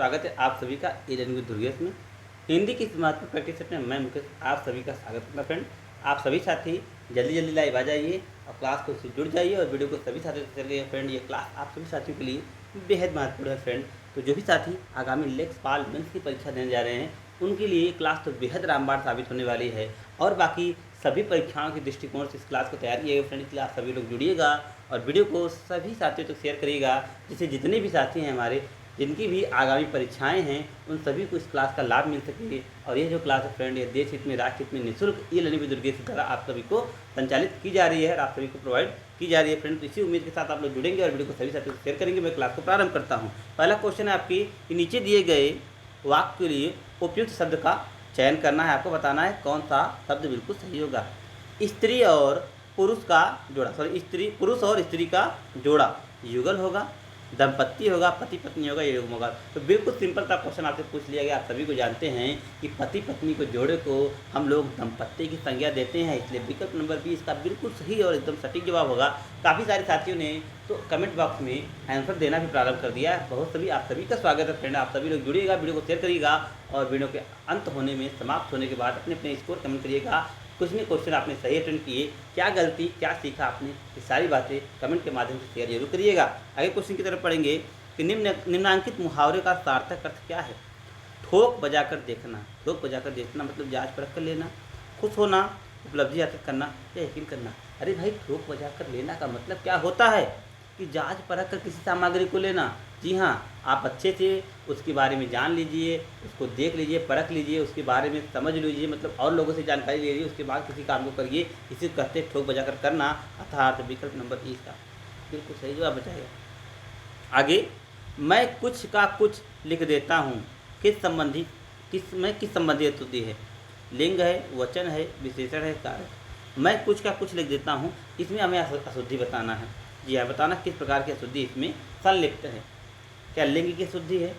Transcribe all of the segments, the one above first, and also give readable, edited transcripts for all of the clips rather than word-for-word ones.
स्वागत है आप सभी का ई-लर्निंग विद दुर्गेश में। हिंदी की इस महत्वपूर्ण प्रैक्टिस सेट में मैं मुकेश आप सभी का स्वागत करता फ्रेंड। आप सभी साथी जल्दी लाइव आ जाइए और क्लास को जुड़ जाइए और वीडियो को सभी साथियों से चलिए फ्रेंड। ये क्लास आप सभी साथियों के लिए बेहद महत्वपूर्ण है फ्रेंड। तो जो भी साथी आगामी लेखपाल मेंस की परीक्षा देने जा रहे हैं उनके लिए ये क्लास तो बेहद रामबाण साबित होने वाली है। और बाकी सभी परीक्षाओं के दृष्टिकोण से इस क्लास को तैयार किया गया फ्रेंड। इसलिए आप सभी लोग जुड़िएगा और वीडियो को सभी साथियों तक शेयर करिएगा, जिससे जितने भी साथी हैं हमारे जिनकी भी आगामी परीक्षाएं हैं उन सभी को इस क्लास का लाभ मिल सके। और ये जो क्लास है फ्रेंड, ये देश हित में राष्ट्र हित में निःशुल्क ई-लर्निंग विद दुर्गेश की तरह आप सभी को संचालित की जा रही है और आप सभी को प्रोवाइड की जा रही है फ्रेंड। तो इसी उम्मीद के साथ आप लोग जुड़ेंगे और वीडियो को सभी साथियों से शेयर करेंगे। मैं क्लास को प्रारंभ करता हूँ। पहला क्वेश्चन है आपकी कि नीचे दिए गए वाक्य के लिए उपयुक्त शब्द का चयन करना है। आपको बताना है कौन सा शब्द बिल्कुल सही होगा। स्त्री और पुरुष का जोड़ा, पुरुष और स्त्री का जोड़ा युगल होगा, दंपत्ति होगा, पति पत्नी होगा, ये युग्म होगा। तो बिल्कुल सिंपल सा क्वेश्चन आपसे पूछ लिया गया। आप सभी को जानते हैं कि पति पत्नी को जोड़े को हम लोग दंपत्ति की संज्ञा देते हैं, इसलिए विकल्प नंबर बी इसका बिल्कुल सही और एकदम सटीक जवाब होगा। काफ़ी सारे साथियों ने तो कमेंट बॉक्स में आंसर देना भी प्रारंभ कर दिया है। बहुत सभी आप सभी का स्वागत है फ्रेंड। आप सभी लोग जुड़िएगा, वीडियो को शेयर करिएगा और वीडियो के अंत होने में समाप्त होने के बाद अपने अपने स्कोर कमेंट करिएगा। कुछ नहीं क्वेश्चन आपने सही अटेंड किए, क्या गलती क्या सीखा आपने, ये सारी बातें कमेंट के माध्यम से शेयर जरूर करिएगा। आगे क्वेश्चन की तरफ पढ़ेंगे कि निम्नांकित मुहावरे का सार्थक अर्थ क्या है। ठोक बजाकर देखना। ठोक बजाकर देखना मतलब जांच परख कर लेना, खुश होना, उपलब्धि हासिल करना या यकीन करना। अरे भाई, ठोक बजाकर लेना का मतलब क्या होता है कि जांच परख कर किसी सामग्री को लेना। जी हाँ, आप अच्छे से उसके बारे में जान लीजिए, उसको देख लीजिए, परख लीजिए, उसके बारे में समझ लीजिए, मतलब और लोगों से जानकारी ले लीजिए, उसके बाद किसी काम को करिए। इसे कहते ठोक बजाकर करना, अर्थात विकल्प नंबर ई का बिल्कुल सही जवाब बचाएगा। आगे, मैं कुछ का कुछ लिख देता हूँ, किस संबंधी स्तुति है। लिंग है, वचन है, विशेषण है, कारक। मैं कुछ का कुछ लिख देता हूँ, इसमें हमें अशुद्धि बताना है। जी हाँ, बताना किस प्रकार की अशुद्धि इसमें संलिप्त है। क्या लिंग की शुद्धि है,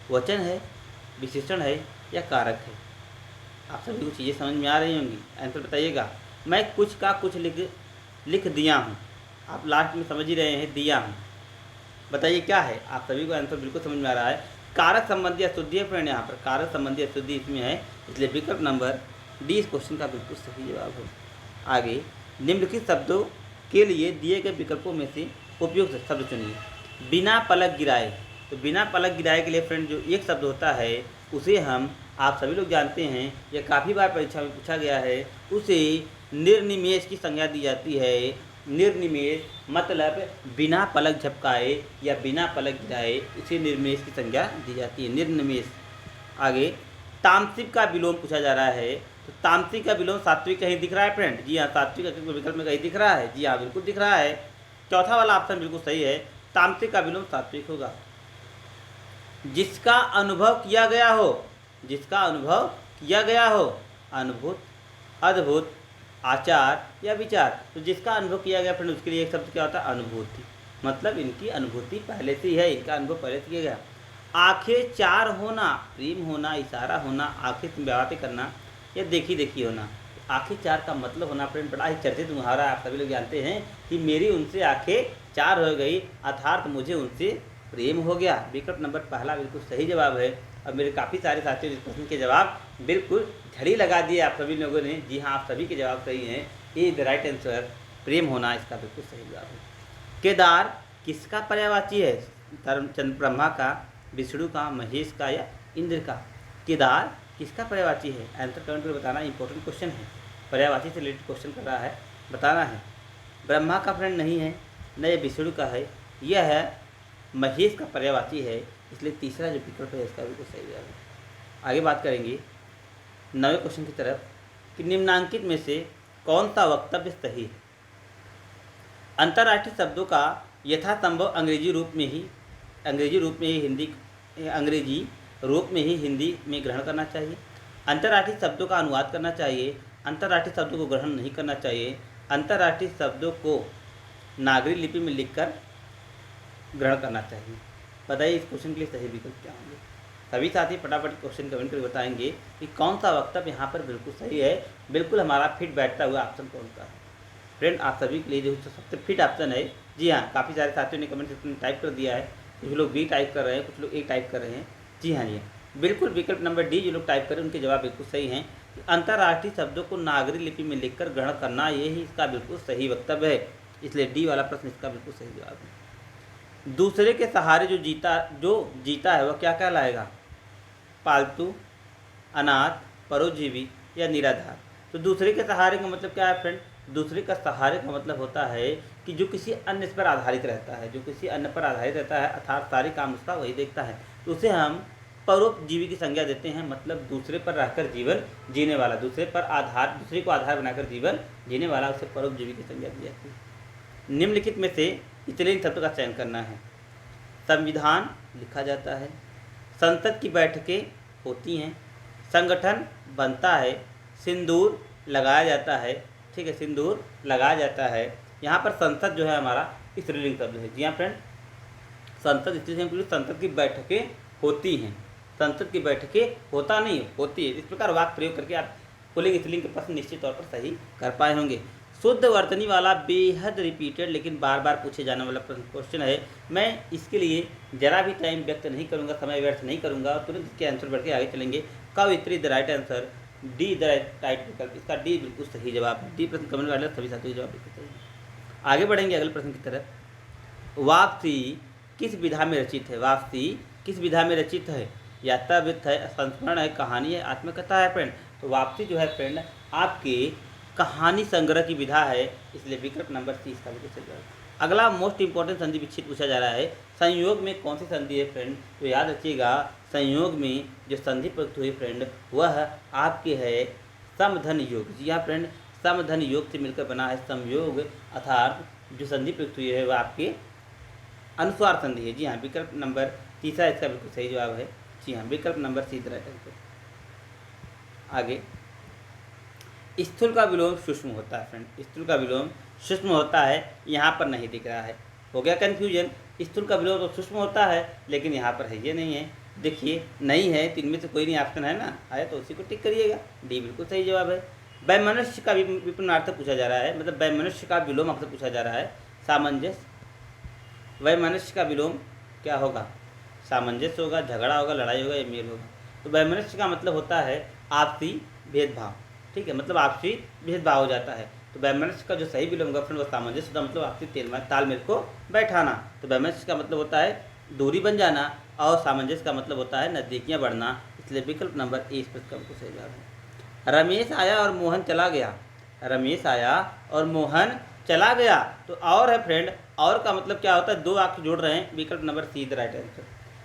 वचन है, विशेषण है या कारक है। आप सभी को चीज़ें समझ में आ रही होंगी, आंसर बताइएगा। मैं कुछ का कुछ लिख दिया हूँ, आप लास्ट में समझ ही रहे हैं, दिया हूँ। बताइए क्या है, आप सभी को आंसर बिल्कुल समझ में आ रहा है। कारक संबंधी अशुद्धि है फ्रेंड, यहाँ पर कारक संबंधी अशुद्धि इसमें है, इसलिए विकल्प नंबर डी इस क्वेश्चन का बिल्कुल सही जवाब है। आगे, निम्नलिखित शब्दों के लिए दिए गए विकल्पों में से उपयुक्त शब्द चुनिए। बिना पलक गिराए। तो बिना पलक गिराए के लिए फ्रेंड जो एक शब्द होता है उसे हम आप सभी लोग जानते हैं, यह काफ़ी बार परीक्षा में पूछा गया है, उसे निर्निमेष की संज्ञा दी जाती है। निर्निमेष मतलब बिना पलक झपकाए या बिना पलक गिराए, इसे निर्निमेष की संज्ञा दी जाती है, निर्निमेष। आगे, तामसिक का विलोम पूछा जा रहा है। तो तामसिक का विलोम सात्विक कहीं दिख रहा है फ्रेंड। जी हाँ, सात्विक विकल्प में कहीं दिख रहा है। जी हाँ, बिल्कुल दिख रहा है। चौथा वाला ऑप्शन बिल्कुल सही है, तामसिक का विलोम सात्विक होगा। जिसका अनुभव किया गया हो, जिसका अनुभव किया गया हो, अनुभूत, अद्भुत, आचार या विचार। तो जिसका अनुभव किया गया फ्रेंड उसके लिए एक शब्द क्या होता है, अनुभूति। मतलब इनकी अनुभूति पहले से ही है, इनका अनुभव पहले से किया गया। आंखें चार होना, प्रेम होना, इशारा होना, आंखें से बातें करना या देखी देखी होना। आंखें चार का मतलब होना फ्रेंड बड़ा ही चर्चित मुहावरा है। आप सभी लोग जानते हैं कि मेरी उनसे आंखें चार हो गई, अर्थात मुझे उनसे प्रेम हो गया। विकल्प नंबर पहला बिल्कुल सही जवाब है। और मेरे काफ़ी सारे साथियों ने इस प्रश्न के जवाब बिल्कुल झड़ी लगा दिए आप सभी लोगों ने। जी हाँ, आप सभी के जवाब सही हैं। ए द राइट आंसर, प्रेम होना इसका बिल्कुल सही जवाब है। केदार किसका पर्यायवाची है। ब्रह्मा का, विष्णु का, महेश का या इंद्र का। केदार किसका पर्यायवाची है, आंसर कमेंट में बताना। इंपॉर्टेंट क्वेश्चन है, पर्यायवाची से रिलेटेड क्वेश्चन कर रहा है, बताना है। ब्रह्मा का फ्रेंड नहीं है, न ये विष्णु का है, यह है महेश का पर्यायवाची है, इसलिए तीसरा जो विकल्प है इसका बिल्कुल सही जवाब है। आगे बात करेंगे 9वें क्वेश्चन की तरफ कि निम्नांकित में से कौन सा वक्तव्य सही है। अंतर्राष्ट्रीय शब्दों का यथासंभव अंग्रेजी रूप में ही हिंदी में ग्रहण करना चाहिए। अंतर्राष्ट्रीय शब्दों का अनुवाद करना चाहिए। अंतर्राष्ट्रीय शब्दों को ग्रहण नहीं करना चाहिए। अंतर्राष्ट्रीय शब्दों को नागरी लिपि में लिखकर ग्रहण करना चाहिए। बताइए इस क्वेश्चन के लिए सही विकल्प क्या होंगे। सभी साथी फटाफट क्वेश्चन कमेंट करके बताएंगे कि कौन सा वक्तव्य यहाँ पर बिल्कुल सही है, बिल्कुल हमारा फिट बैठता हुआ ऑप्शन कौन सा है। फ्रेंड आप सभी के लिए जो सबसे फिट ऑप्शन है, जी हाँ, काफ़ी सारे साथियों ने कमेंट सेक्शन में टाइप कर दिया है। कुछ लोग बी टाइप कर रहे हैं, कुछ लोग ए टाइप कर रहे हैं। जी हाँ जी, बिल्कुल विकल्प नंबर डी जो लोग टाइप करें उनके जवाब बिल्कुल सही हैं। अंतर्राष्ट्रीय शब्दों को नागरी लिपि में लिखकर ग्रहण करना ये ही इसका बिल्कुल सही वक्तव्य है, इसलिए डी वाला प्रश्न इसका बिल्कुल सही जवाब है। दूसरे के सहारे जो जीता है वह क्या कहलाएगा? पालतू, अनाथ, परोपजीवी या निराधार। तो दूसरे के सहारे का मतलब क्या है फ्रेंड? दूसरे का सहारे का मतलब होता है कि जो किसी अन्य पर आधारित रहता है, जो किसी अन्य पर आधारित रहता है, अर्थात सारे काम उसका वही देखता है, तो उसे हम परोपजीवी की संज्ञा देते हैं। मतलब दूसरे पर रहकर जीवन जीने वाला, दूसरे को आधार बनाकर जीवन जीने वाला, उसे परोपजीवी की संज्ञा दी जाती है। निम्नलिखित में से स्त्रीलिंग शब्द का चयन करना है। संविधान लिखा जाता है, संसद की बैठकें होती हैं, संगठन बनता है, सिंदूर लगाया जाता है। ठीक है, सिंदूर लगाया जाता है। यहाँ पर संसद जो है हमारा स्त्रीलिंग शब्द है। जी हाँ फ्रेंड, संसद स्त्रीलिंग, संसद की बैठकें होती हैं, संसद की बैठकें होता नहीं होती है। इस प्रकार वाक्य प्रयोग करके आप पुल्लिंग स्त्रीलिंग के प्रश्न निश्चित तौर पर सही कर पाए होंगे। शुद्ध वर्तनी वाला बेहद रिपीटेड लेकिन बार बार पूछे जाने वाला क्वेश्चन है। मैं इसके लिए जरा भी टाइम व्यक्त नहीं करूंगा, समय व्यर्थ नहीं करूंगा, तुरंत इसके आंसर बढ़ के आगे चलेंगे। कवित्री the right answer, D the right विकल्प, इसका डी बिल्कुल सही जवाब है। डी प्रश्न कमेंट वाले सभी साथियों जवाब बिल्कुल सही है। आगे बढ़ेंगे अगले प्रश्न की तरफ। वापसी किस विधा में रचित है? वापसी किस विधा में रचित है? यात्रावृत्त है, संस्मरण है, कहानी है, आत्मकथा है फ्रेंड। तो वापसी जो है फ्रेंड आपके कहानी संग्रह की विधा है, इसलिए विकल्प नंबर 30 का बिल्कुल सही जवाब। अगला मोस्ट इंपॉर्टेंट संधि विच्छेद पूछा जा रहा है। संयोग में कौन सी संधि है फ्रेंड? तो याद रखिएगा, संयोग में जो संधि प्रयुक्त हुई फ्रेंड वह आपके है समधन योग। जी हाँ फ्रेंड, समधन योग से मिलकर बना है संयोग, अर्थात जो संधि प्रयुक्त हुई है वह आपके अनुस्वार संधि है। जी हाँ, विकल्प नंबर 30 इसका बिल्कुल सही जवाब है। जी हाँ, विकल्प नंबर 30 राइट आंसर। आगे, स्थूल का विलोम सूक्ष्म होता है फ्रेंड, स्थूल का विलोम सूक्ष्म होता है, यहाँ पर नहीं दिख रहा है, हो गया कन्फ्यूजन। स्थूल का विलोम तो सूक्ष्म होता है लेकिन यहाँ पर है, ये नहीं है, देखिए नहीं है, तो इनमें से कोई नहीं ऑप्शन है ना, आया तो उसी को टिक करिएगा, डी बिल्कुल सही जवाब है। वैमनस्य का विपरीनार्थक पूछा जा रहा है, मतलब वैमनस्य का विलोम आपसे पूछा जा रहा है। सामंजस्य, वैमनस्य का विलोम क्या होगा? सामंजस्य होगा, झगड़ा होगा, लड़ाई होगा या मेल होगा। तो वैमनस्य का मतलब होता है आपसी भेदभाव। ठीक है, मतलब आपसी भेदभाव हो जाता है। तो वैमनस्य का जो सही विलोम होगा फ्रेंड वो सामंजस्य का मतलब आपसी तालमेल को बैठाना। तो वैमनस्य का मतलब होता है दूरी बन जाना और सामंजस्य का मतलब होता है नज़दीकियाँ बढ़ना, इसलिए विकल्प नंबर ए इस प्रश्न का सही जवाब है। रमेश आया और मोहन चला गया, रमेश आया और मोहन चला गया। तो और है फ्रेंड, और का मतलब क्या होता है? दो वाक्य जोड़ रहे हैं, विकल्प number C the right answer,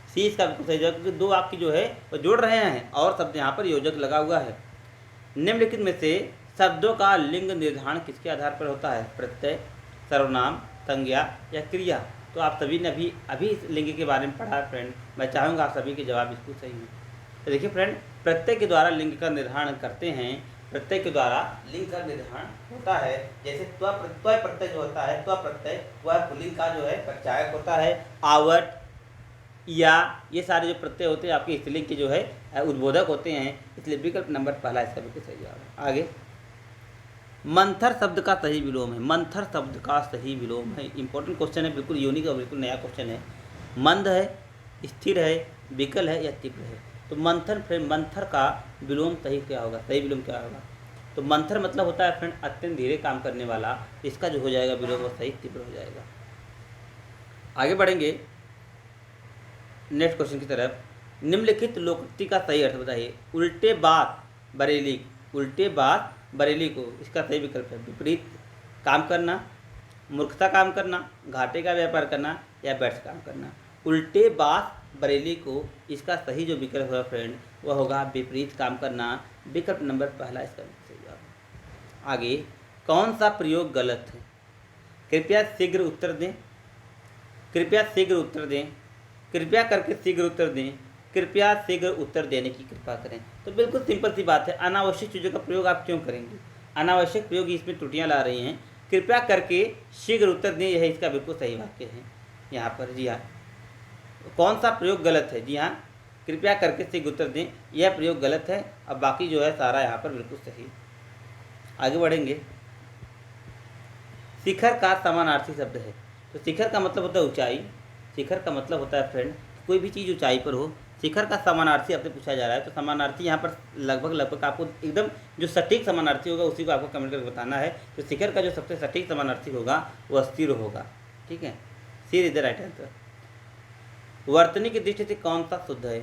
C इसका बिल्कुल सही जवाब, क्योंकि दो वाक्य जो है वो जोड़ रहे हैं और शब्द यहाँ पर योजक लगा हुआ है। निम्नलिखित में से शब्दों का लिंग निर्धारण किसके आधार पर होता है? प्रत्यय, सर्वनाम, संज्ञा या क्रिया। तो आप सभी ने अभी इस लिंग के बारे में पढ़ा है फ्रेंड, मैं चाहूँगा आप सभी के जवाब बिल्कुल सही हैं। तो देखिए फ्रेंड, प्रत्यय के द्वारा लिंग का निर्धारण करते हैं, प्रत्यय के द्वारा लिंग का निर्धारण होता है। जैसे त्व प्रत्यय जो होता है, त्व प्रत्यय वह पुल्लिंग का जो है प्रचायक होता है। आवट, या ये सारे जो प्रत्यय होते हैं आपके स्त्रीलिंग के जो है उद्बोधक होते हैं, इसलिए विकल्प नंबर पहला इसका बिल्कुल सही जवाब है। आगे, मंथर शब्द का सही विलोम है, मंथर शब्द का सही विलोम है, इंपॉर्टेंट क्वेश्चन है, बिल्कुल यूनिक और बिल्कुल नया क्वेश्चन है। मंद है, स्थिर है, विकल है या तीव्र है। तो मंथर फ्रेंड, मंथर का विलोम सही क्या होगा? सही विलोम क्या होगा? तो मंथर मतलब होता है फ्रेंड अत्यंत धीरे काम करने वाला, इसका जो हो जाएगा विलोम वो सही तीव्र हो जाएगा। आगे बढ़ेंगे नेक्स्ट क्वेश्चन की तरफ। निम्नलिखित लोकोक्ति का सही अर्थ बताइए। उल्टे बात बरेली, उल्टे बात बरेली को इसका सही विकल्प है विपरीत काम करना, मूर्खता काम करना, घाटे का व्यापार करना या व्यर्थ काम करना। उल्टे बात बरेली को इसका सही जो विकल्प होगा फ्रेंड वह होगा विपरीत काम करना, विकल्प नंबर पहला इसका सही जवाब है। आगे, कौन सा प्रयोग गलत है? कृपया शीघ्र उत्तर दें, कृपया शीघ्र उत्तर दें, कृपया करके शीघ्र उत्तर दें, कृपया शीघ्र उत्तर देने की कृपा करें। तो बिल्कुल सिंपल सी बात है, अनावश्यक चीज़ों का प्रयोग आप क्यों करेंगे? अनावश्यक प्रयोग इसमें त्रुटियां ला रही हैं। कृपया करके शीघ्र उत्तर दें, यह इसका बिल्कुल सही वाक्य है यहाँ पर। जी हाँ, कौन सा प्रयोग गलत है? जी हाँ, कृपया करके शीघ्र उत्तर दें, यह प्रयोग गलत है। अब बाकी जो है सारा यहाँ पर बिल्कुल सही। आगे बढ़ेंगे। शिखर का समानार्थी शब्द है। तो शिखर का मतलब होता है ऊंचाई, शिखर का मतलब होता है फ्रेंड कोई भी चीज़ ऊंचाई पर हो, शिखर का समानार्थी आपसे पूछा जा रहा है, तो समानार्थी यहाँ पर लगभग आपको एकदम जो सटीक समानार्थी होगा उसी को आपको कमेंट करके बताना है। तो शिखर का जो सबसे सटीक समानार्थी होगा वह स्थिर होगा। ठीक है, सिर इज द राइट आंसर। वर्तनी की दृष्टि से कौन सा शुद्ध है?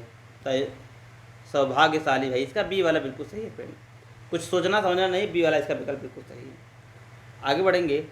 सौभाग्यशाली भाई, इसका बी वाला बिल्कुल सही है फ्रेंड, कुछ सोचना समझना नहीं, बी वाला इसका विकल्प बिल्कुल सही है। आगे बढ़ेंगे,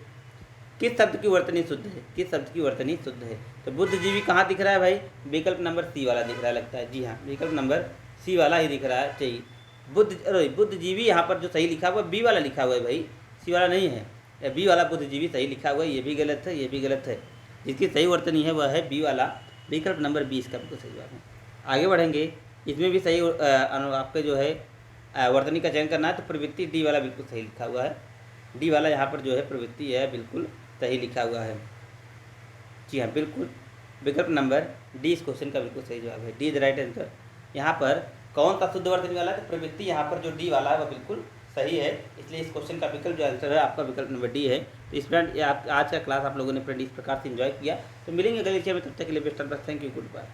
किस शब्द की वर्तनी शुद्ध है? किस शब्द की वर्तनी शुद्ध है? तो बुद्धिजीवी कहाँ दिख रहा है भाई? विकल्प नंबर सी वाला दिख रहा है लगता है। जी हाँ, विकल्प नंबर सी वाला ही दिख रहा है। चाहिए बुद्धिजीवी यहाँ पर जो सही लिखा हुआ है बी वाला लिखा हुआ है भाई, सी वाला नहीं है। बी वाला बुद्धिजीवी सही लिखा हुआ है, ये भी गलत है, ये भी गलत है। जिसकी सही वर्तनी है वह है बी वाला, विकल्प नंबर 20 का बिल्कुल सही जवाब है। आगे बढ़ेंगे, इसमें भी सही आपके जो है वर्तनी का चयन करना है, तो प्रवृत्ति डी वाला बिल्कुल सही लिखा हुआ है। डी वाला यहाँ पर जो है प्रवृत्ति है बिल्कुल सही लिखा हुआ है। जी हाँ, बिल्कुल विकल्प नंबर डी इस क्वेश्चन का बिल्कुल सही जवाब है। D is right answer. यहाँ पर कौन सा शुद्ध वर्तनी वाला है? तो प्रवृत्ति यहाँ पर जो डी वाला है वह बिल्कुल सही है, इसलिए इस क्वेश्चन का विकल्प जो आंसर है आपका विकल्प नंबर डी है। तो इस फ्रेंड आज का क्लास आप लोगों ने फ्रेंड इस प्रकार से एंजॉय किया। तो मिलेंगे अगले विषय में, तब तक के लिए best of luck, thank you, good bye.